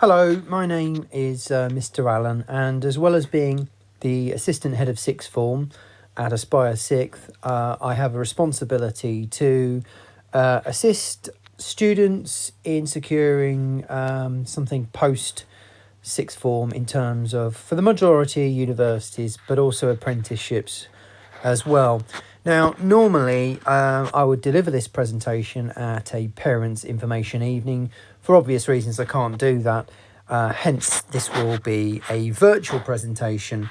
Hello, my name is Mr. Allen, and as well as being the Assistant Head of Sixth Form at Aspire Sixth, I have a responsibility to assist students in securing something post Sixth Form in terms of, for the majority, universities, but also apprenticeships as well. Now, normally I would deliver this presentation at a parents' information evening. For obvious reasons, I can't do that. Hence, this will be a virtual presentation.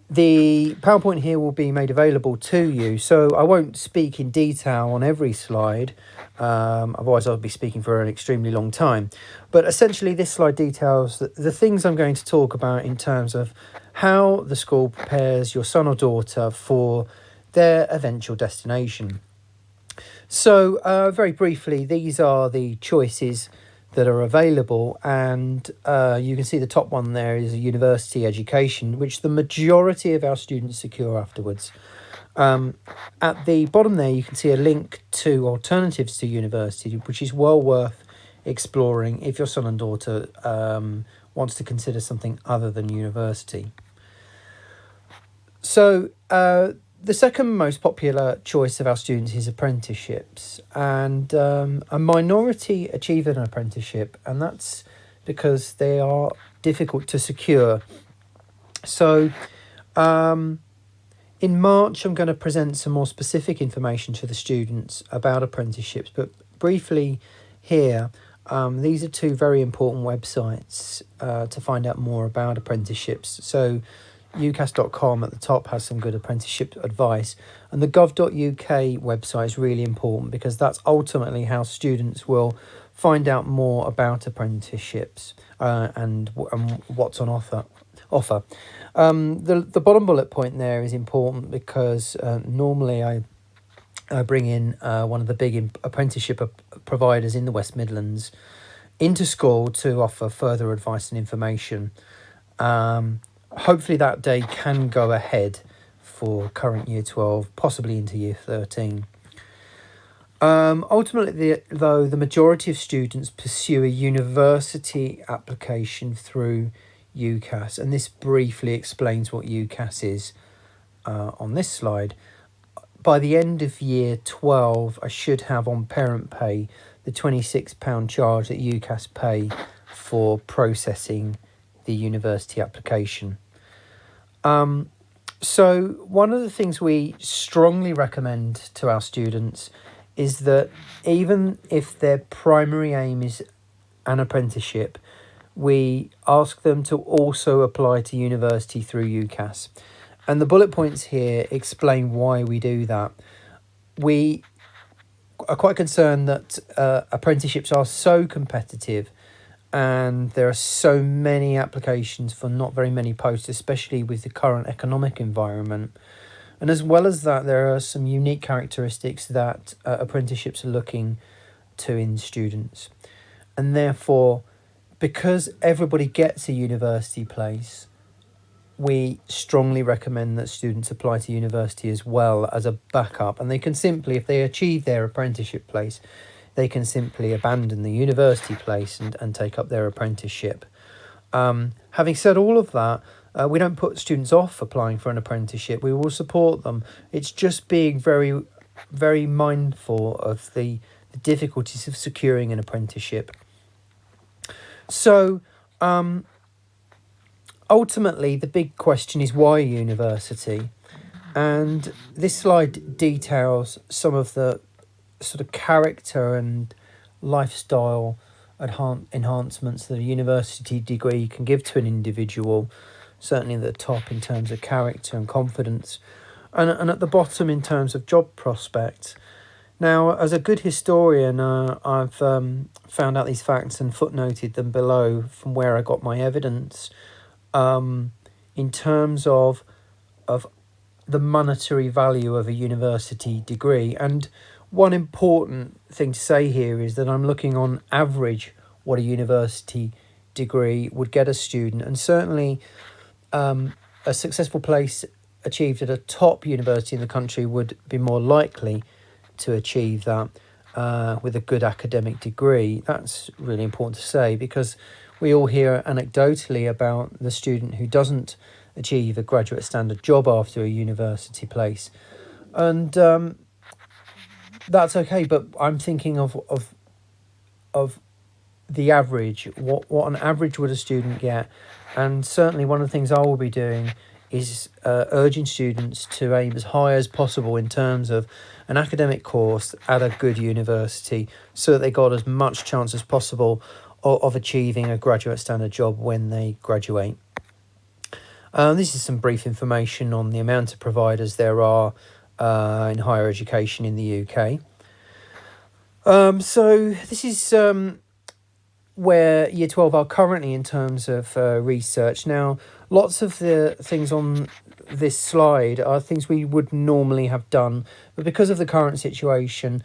The PowerPoint here will be made available to you, so I won't speak in detail on every slide. Otherwise, I'll be speaking for an extremely long time. But essentially, this slide details the things I'm going to talk about in terms of how the school prepares your son or daughter for their eventual destination. So very briefly, these are the choices that are available, and you can see the top one there is a university education, which the majority of our students secure afterwards. At the bottom there, you can see a link to alternatives to university, which is well worth exploring if your son and daughter wants to consider something other than university. So the second most popular choice of our students is apprenticeships, and a minority achieve an apprenticeship, and that's because they are difficult to secure. So in March, I'm going to present some more specific information to the students about apprenticeships, but briefly here, these are two very important websites to find out more about apprenticeships. So UCAS.com at the top has some good apprenticeship advice, and the gov.uk website is really important because that's ultimately how students will find out more about apprenticeships and what's on offer. The bottom bullet point there is important because normally I bring in one of the big apprenticeship providers in the West Midlands into school to offer further advice and information. Hopefully that day can go ahead for current Year 12, possibly into Year 13. Ultimately, though, the majority of students pursue a university application through UCAS, and this briefly explains what UCAS is on this slide. By the end of Year 12, I should have on parent pay the £26 charge that UCAS pay for processing the university application. So one of the things we strongly recommend to our students is that even if their primary aim is an apprenticeship, we ask them to also apply to university through UCAS. And the bullet points here explain why we do that. We are quite concerned that apprenticeships are so competitive and there are so many applications for not very many posts, especially with the current economic environment. And as well as that, there are some unique characteristics that apprenticeships are looking to in students. And therefore, because everybody gets a university place, we strongly recommend that students apply to university as well as a backup. And they can simply, if they achieve their apprenticeship place, they can simply abandon the university place and take up their apprenticeship. Having said all of that, we don't put students off applying for an apprenticeship. We will support them. It's just being very, very mindful of the difficulties of securing an apprenticeship. So ultimately, the big question is why university? And this slide details some of the sort of character and lifestyle enhancements that a university degree can give to an individual, certainly at the top in terms of character and confidence, and at the bottom in terms of job prospects. Now, as a good historian, I've found out these facts and footnoted them below from where I got my evidence in terms of the monetary value of a university degree. And one important thing to say here is that I'm looking on average what a university degree would get a student, and certainly a successful place achieved at a top university in the country would be more likely to achieve that with a good academic degree. That's really important to say, because we all hear anecdotally about the student who doesn't achieve a graduate standard job after a university place. And that's okay, but I'm thinking of the average. What on average would a student get? And certainly one of the things I will be doing is urging students to aim as high as possible in terms of an academic course at a good university, so that they got as much chance as possible of achieving a graduate standard job when they graduate. This is some brief information on the amount of providers there are in higher education in the UK. So this is where Year 12 are currently in terms of research. Now, lots of the things on this slide are things we would normally have done, but because of the current situation,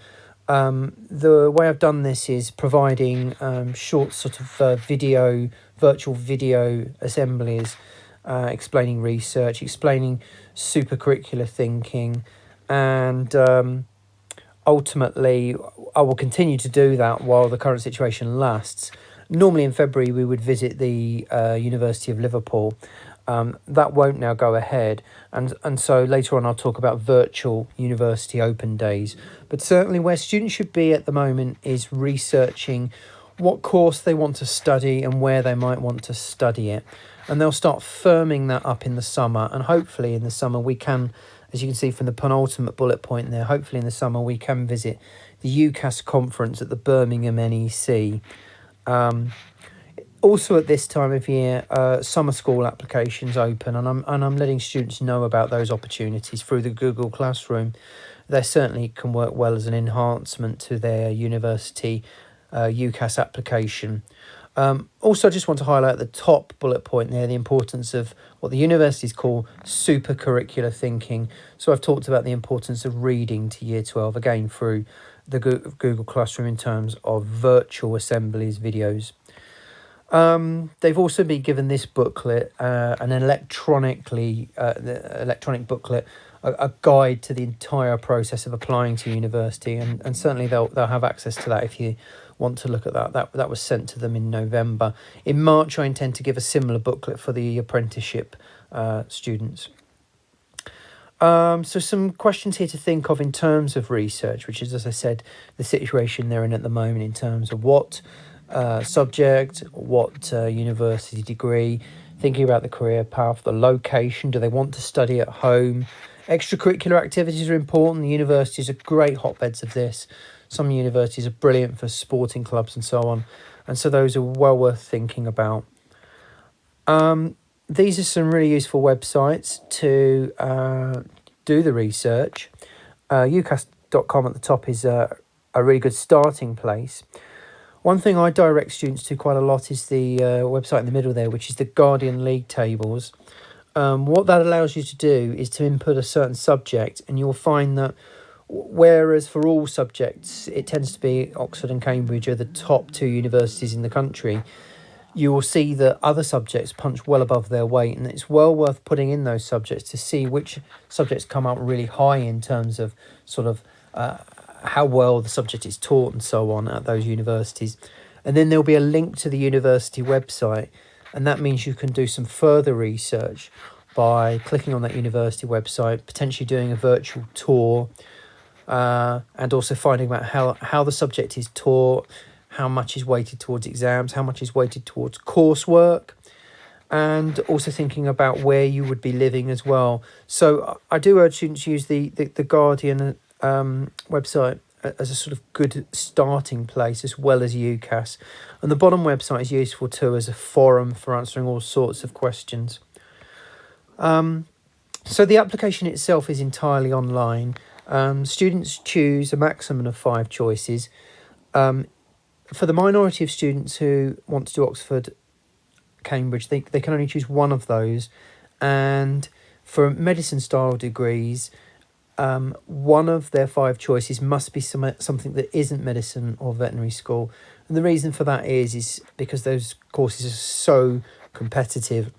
the way I've done this is providing short sort of virtual video assemblies, explaining research, explaining supercurricular thinking, and ultimately I will continue to do that while the current situation lasts. Normally in February we would visit the University of Liverpool. That won't now go ahead, and so later on I'll talk about virtual university open days. But certainly where students should be at the moment is researching what course they want to study and where they might want to study it. And they'll start firming that up in the summer, and hopefully in the summer we can, as you can see from the penultimate bullet point there, hopefully in the summer we can visit the UCAS conference at the Birmingham NEC. Also at this time of year, summer school applications open, and I'm letting students know about those opportunities through the Google Classroom. They certainly can work well as an enhancement to their university UCAS application. Also, I just want to highlight the top bullet point there, the importance of what the universities call supercurricular thinking. So I've talked about the importance of reading to Year 12, again through the Google Classroom in terms of virtual assemblies, videos. They've also been given this booklet, an electronic booklet, a guide to the entire process of applying to university, and certainly they'll have access to that if you want to look at that. That was sent to them in November. In March, I intend to give a similar booklet for the apprenticeship students. So some questions here to think of in terms of research, which is, as I said, the situation they're in at the moment in terms of what subject, what university degree, thinking about the career path, the location, do they want to study at home? Extracurricular activities are important. The universities are great hotbeds of this. Some universities are brilliant for sporting clubs and so on, and so those are well worth thinking about. These are some really useful websites to do the research. UCAS.com at the top is a really good starting place. One thing I direct students to quite a lot is the website in the middle there, which is the Guardian League tables. What that allows you to do is to input a certain subject, and you'll find that whereas for all subjects it tends to be Oxford and Cambridge are the top two universities in the country, you will see that other subjects punch well above their weight, and it's well worth putting in those subjects to see which subjects come out really high in terms of sort of how well the subject is taught and so on at those universities. And then there'll be a link to the university website, and that means you can do some further research by clicking on that university website, potentially doing a virtual tour, and also finding out how the subject is taught, how much is weighted towards exams, how much is weighted towards coursework, and also thinking about where you would be living as well. So I do urge students to use the Guardian website as a sort of good starting place, as well as UCAS. And the bottom website is useful too as a forum for answering all sorts of questions. So the application itself is entirely online. Students choose a maximum of 5 choices. For the minority of students who want to do Oxford, Cambridge, they can only choose one of those. And for medicine style degrees, one of their 5 choices must be something that isn't medicine or veterinary school. And the reason for that is because those courses are so competitive.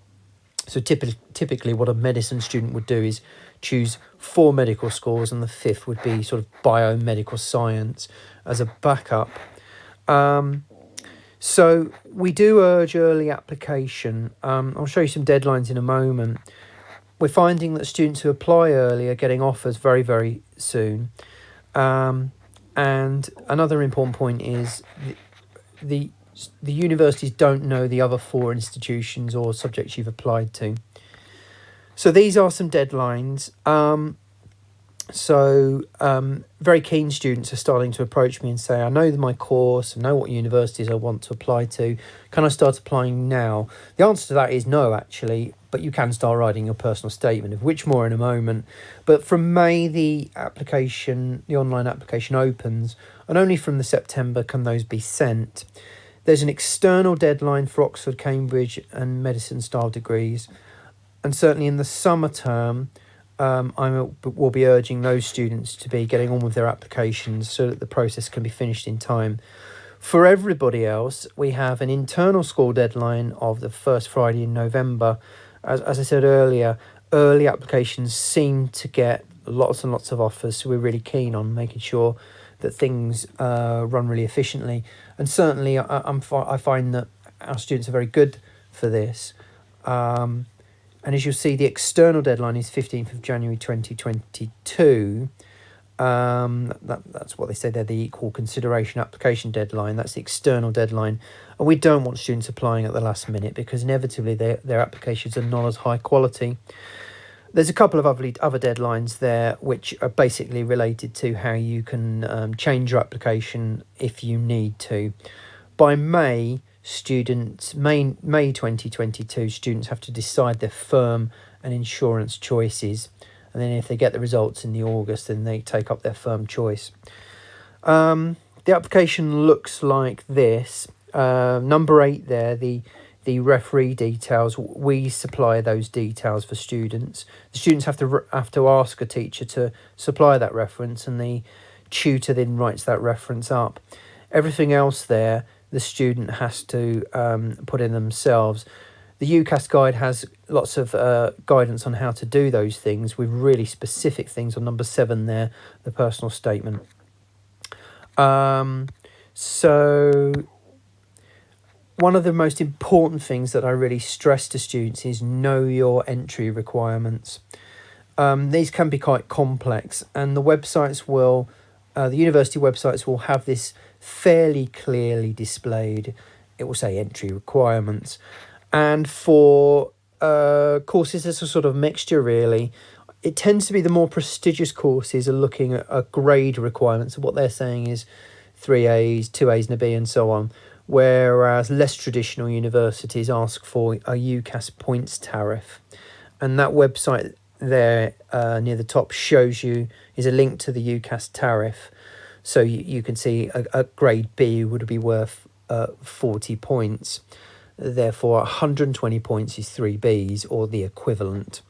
So typically what a medicine student would do is choose 4 medical schools, and the 5th would be sort of biomedical science as a backup. So we do urge early application. I'll show you some deadlines in a moment. We're finding that students who apply early are getting offers very, very soon. And another important point is the universities don't know the other 4 institutions or subjects you've applied to. So these are some deadlines. Very keen students are starting to approach me and say, I know my course, I know what universities I want to apply to. Can I start applying now? The answer to that is no, actually, but you can start writing your personal statement, of which more in a moment. But from May, the online application opens, and only from the September can those be sent. There's an external deadline for Oxford, Cambridge and medicine style degrees. And certainly in the summer term, I will be urging those students to be getting on with their applications so that the process can be finished in time. For everybody else, we have an internal school deadline of the first Friday in November. As I said earlier, early applications seem to get lots and lots of offers, so we're really keen on making sure that things run really efficiently. And certainly I find that our students are very good for this. And as you'll see, the external deadline is 15th of January 2022. That's what they say they're the equal consideration application deadline. That's the external deadline. And we don't want students applying at the last minute because inevitably their applications are not as high quality. There's a couple of other deadlines there which are basically related to how you can change your application if you need to. By May 2022, students have to decide their firm and insurance choices. And then if they get the results in the August, then they take up their firm choice. The application looks like this. Number 8 there, the referee details. We supply those details for students. The students have to ask a teacher to supply that reference, and the tutor then writes that reference up. Everything else there, the student has to put in themselves. The UCAS guide has lots of guidance on how to do those things with really specific things on number 7 there, the personal statement. So one of the most important things that I really stress to students is know your entry requirements. These can be quite complex, and the university websites will have this fairly clearly displayed. It will say entry requirements. And for courses, it's a sort of mixture, really. It tends to be the more prestigious courses are looking at grade requirements. What they're saying is 3 A's, 2 A's and a B and so on. Whereas less traditional universities ask for a UCAS points tariff. And that website there near the top is a link to the UCAS tariff. So you can see a grade B would be worth 40 points. Therefore, 120 points is 3 Bs or the equivalent.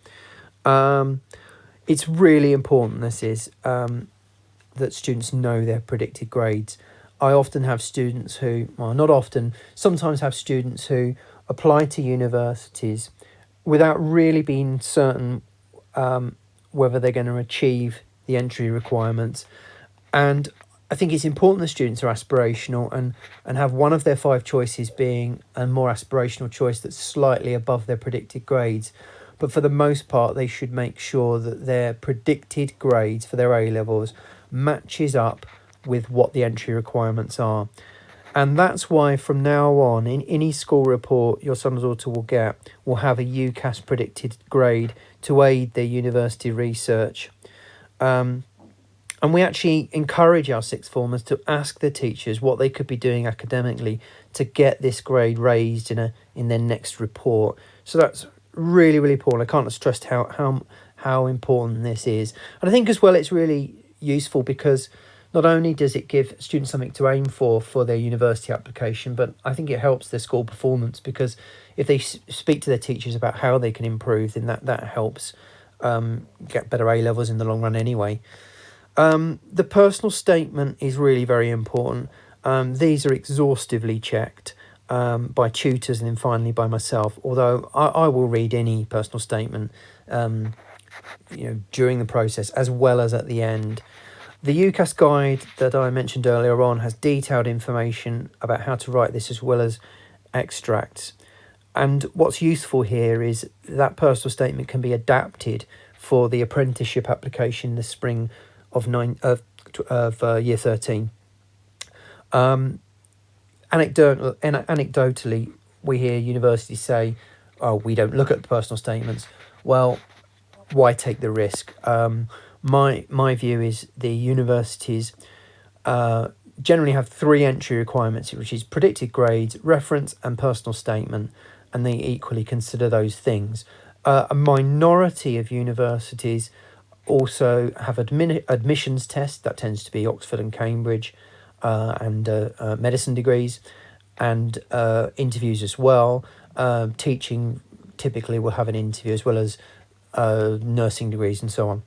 It's really important, that students know their predicted grades. I often have students sometimes have students who apply to universities without really being certain whether they're going to achieve the entry requirements. And I think it's important that students are aspirational and have one of their 5 choices being a more aspirational choice that's slightly above their predicted grades. But for the most part, they should make sure that their predicted grades for their A-levels matches up with what the entry requirements are. And that's why from now on, in any school report your son or daughter will have a UCAS predicted grade to aid their university research. And we actually encourage our sixth formers to ask their teachers what they could be doing academically to get this grade raised in their next report. So that's really, really important. I can't stress how important this is. And I think as well it's really useful because not only does it give students something to aim for their university application, but I think it helps their school performance because if they speak to their teachers about how they can improve, then that helps get better A-levels in the long run anyway. The personal statement is really very important. These are exhaustively checked by tutors and then finally by myself, although I will read any personal statement during the process as well as at the end. The UCAS guide that I mentioned earlier on has detailed information about how to write this, as well as extracts. And what's useful here is that personal statement can be adapted for the apprenticeship application in the spring of year 13. Anecdotally, we hear universities say, "Oh, we don't look at personal statements." Well, why take the risk? My view is the universities generally have 3 entry requirements, which is predicted grades, reference, and personal statement, and they equally consider those things. A minority of universities also have admissions tests. That tends to be Oxford and Cambridge, and medicine degrees, and interviews as well. Teaching typically will have an interview, as well as nursing degrees and so on.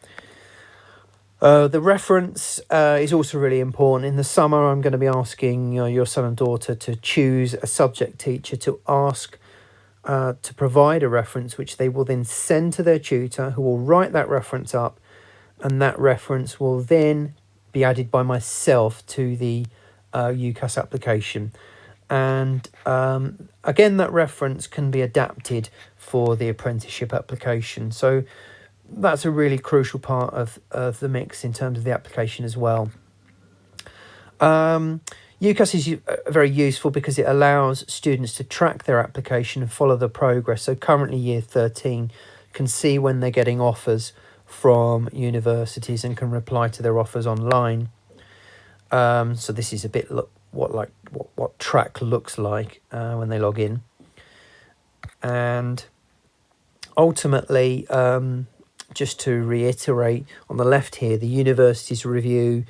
The reference is also really important. In the summer, I'm going to be asking your son and daughter to choose a subject teacher to ask to provide a reference, which they will then send to their tutor, who will write that reference up, and that reference will then be added by myself to the UCAS application. And again, that reference can be adapted for the apprenticeship application. So that's a really crucial part of the mix in terms of the application as well. UCAS is very useful because it allows students to track their application and follow the progress. So currently year 13 can see when they're getting offers from universities and can reply to their offers online. So this is a bit what track looks like when they log in. And ultimately, just to reiterate, on the left here, the universities review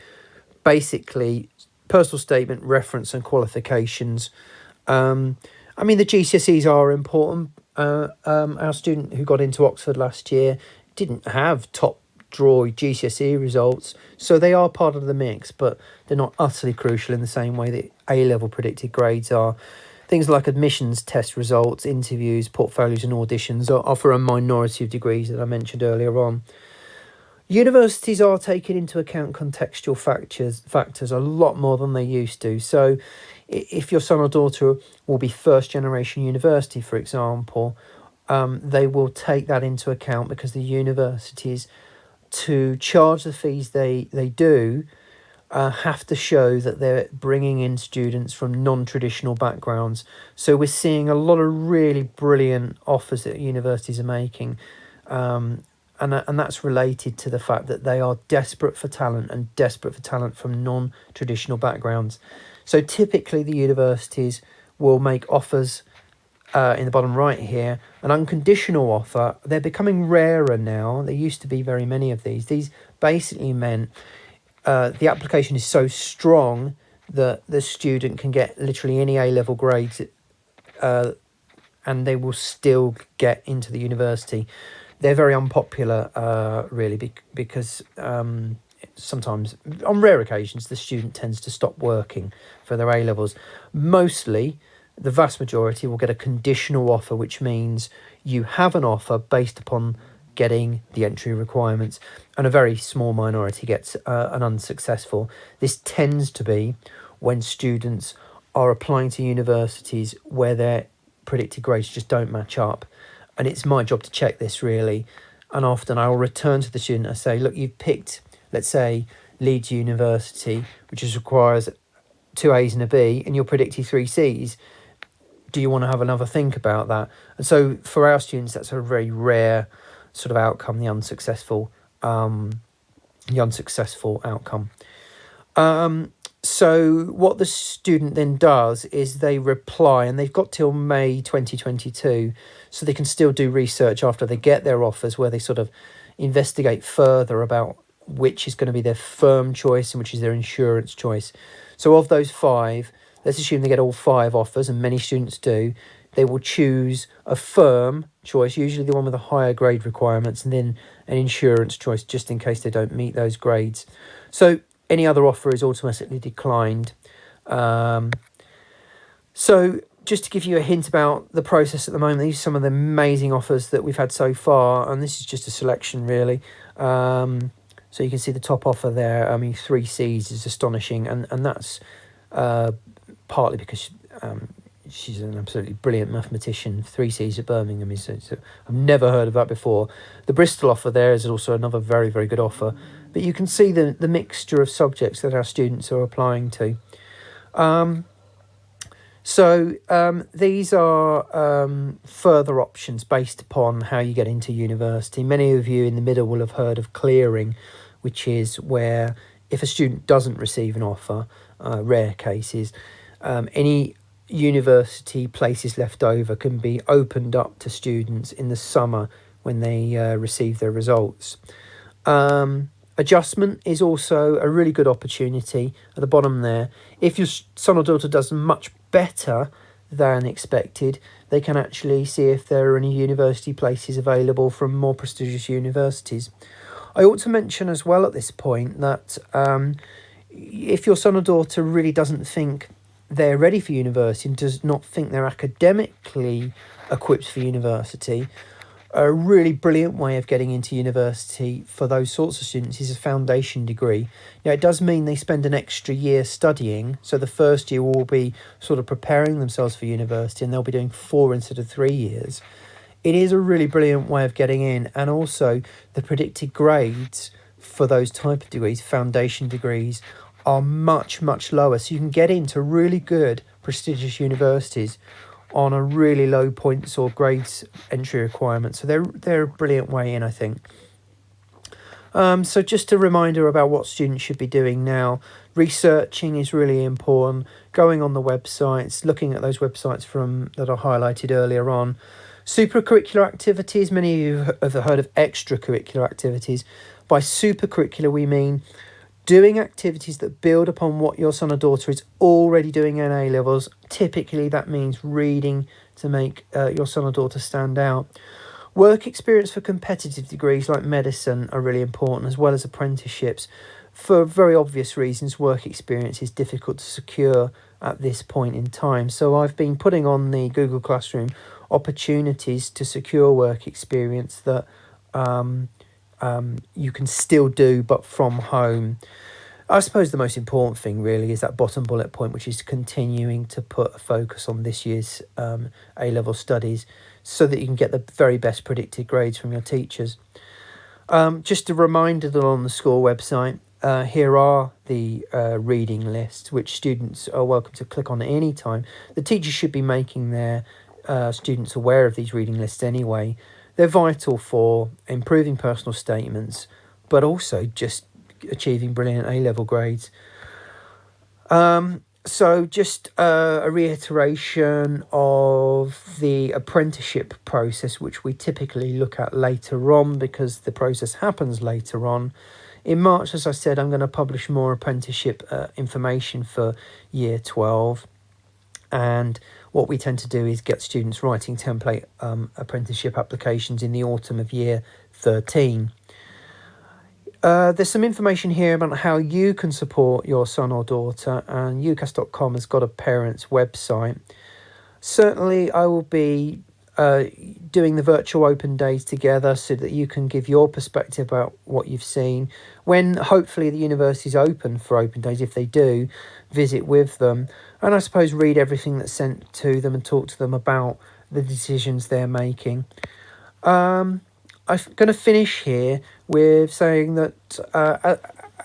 basically personal statement, reference, and qualifications. The GCSEs are important. Our student who got into Oxford last year didn't have top draw GCSE results, so they are part of the mix, but they're not utterly crucial in the same way that A-level predicted grades are. Things like admissions test results, interviews, portfolios and auditions are for a minority of degrees that I mentioned earlier on. Universities are taking into account contextual factors a lot more than they used to. So if your son or daughter will be first generation university, for example, they will take that into account, because the universities, to charge the fees they do, have to show that they're bringing in students from non-traditional backgrounds. So we're seeing a lot of really brilliant offers that universities are making, and that's related to the fact that they are desperate for talent, and desperate for talent from non-traditional backgrounds. So typically the universities will make offers, in the bottom right here, an unconditional offer. They're becoming rarer now. There used to be very many of these. These basically meant the application is so strong that the student can get literally any A-level grades, and they will still get into the university. They're very unpopular, really, because sometimes, on rare occasions, the student tends to stop working for their A-levels. Mostly, the vast majority will get a conditional offer, which means you have an offer based upon getting the entry requirements, and a very small minority gets an unsuccessful. This tends to be when students are applying to universities where their predicted grades just don't match up, and it's my job to check this, really. And often I will return to the student and say, look, you've picked, let's say, Leeds University, which requires 2 A's and a B, and you're predicting 3 C's. Do you want to have another think about that? And so for our students, that's a very rare sort of outcome, the unsuccessful outcome. So what the student then does is they reply, and they've got till May 2022, so they can still do research after they get their offers, where they sort of investigate further about which is going to be their firm choice and which is their insurance choice. So of those 5, let's assume they get all 5 offers, and many students do. They will choose a firm choice, usually the one with a higher grade requirements, and then an insurance choice, just in case they don't meet those grades. So any other offer is automatically declined. So just to give you a hint about the process at the moment, these are some of the amazing offers that we've had so far, and this is just a selection, really. So you can see the top offer there. I mean, 3 C's is astonishing, and that's partly because she's an absolutely brilliant mathematician. 3 C's at Birmingham is I've never heard of that before. The Bristol offer there is also another very, very good offer. But you can see the mixture of subjects that our students are applying to. These are further options based upon how you get into university. Many of you in the middle will have heard of clearing, which is where if a student doesn't receive an offer, rare cases, any university places left over can be opened up to students in the summer when they receive their results. Adjustment is also a really good opportunity at the bottom there. If your son or daughter does much better than expected, they can actually see if there are any university places available from more prestigious universities. I ought to mention as well at this point that if your son or daughter really doesn't think they're ready for university and does not think they're academically equipped for university, a really brilliant way of getting into university for those sorts of students is a foundation degree. Now, it does mean they spend an extra year studying, so the first year will be sort of preparing themselves for university, and they'll be doing 4 instead of 3 years. It is a really brilliant way of getting in, and also the predicted grades for those type of degrees, foundation degrees, are much, much lower. So you can get into really good, prestigious universities on a really low points or grades entry requirement. So they're a brilliant way in, I think. So just a reminder about what students should be doing now. Researching is really important. Going on the websites, looking at those websites that I highlighted earlier on. Supercurricular activities, many of you have heard of extracurricular activities. By supercurricular, we mean doing activities that build upon what your son or daughter is already doing in A-levels. Typically, that means reading to make your son or daughter stand out. Work experience for competitive degrees like medicine are really important, as well as apprenticeships. For very obvious reasons, work experience is difficult to secure at this point in time. So I've been putting on the Google Classroom opportunities to secure work experience that you can still do, but from home. I suppose the most important thing really is that bottom bullet point, which is continuing to put a focus on this year's A-level studies so that you can get the very best predicted grades from your teachers. Just a reminder that on the school website, here are the reading lists, which students are welcome to click on at any time. The teachers should be making their students aware of these reading lists anyway. They're vital for improving personal statements, but also just achieving brilliant A-level grades. So just a reiteration of the apprenticeship process, which we typically look at later on because the process happens later on. In March, as I said, I'm going to publish more apprenticeship information for Year 12. And what we tend to do is get students writing template apprenticeship applications in the autumn of Year 13. There's some information here about how you can support your son or daughter, and UCAS.com has got a parents' website. Certainly, I will be doing the virtual open days together so that you can give your perspective about what you've seen. When hopefully the university's open for open days, if they do, visit with them. And I suppose read everything that's sent to them and talk to them about the decisions they're making. I'm going to finish here with saying that,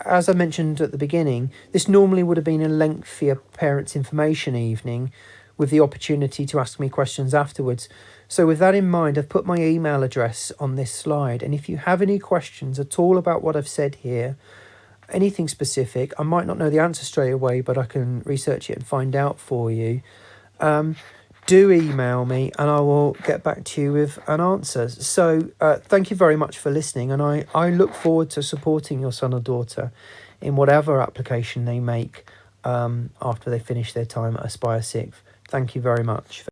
as I mentioned at the beginning, this normally would have been a lengthier parents' information evening with the opportunity to ask me questions afterwards. So with that in mind, I've put my email address on this slide. And if you have any questions at all about what I've said here, anything specific, I might not know the answer straight away, but I can research it and find out for you. Do email me and I will get back to you with an answer. So thank you very much for listening, and I look forward to supporting your son or daughter in whatever application they make after they finish their time at Aspire 6th. Thank you very much.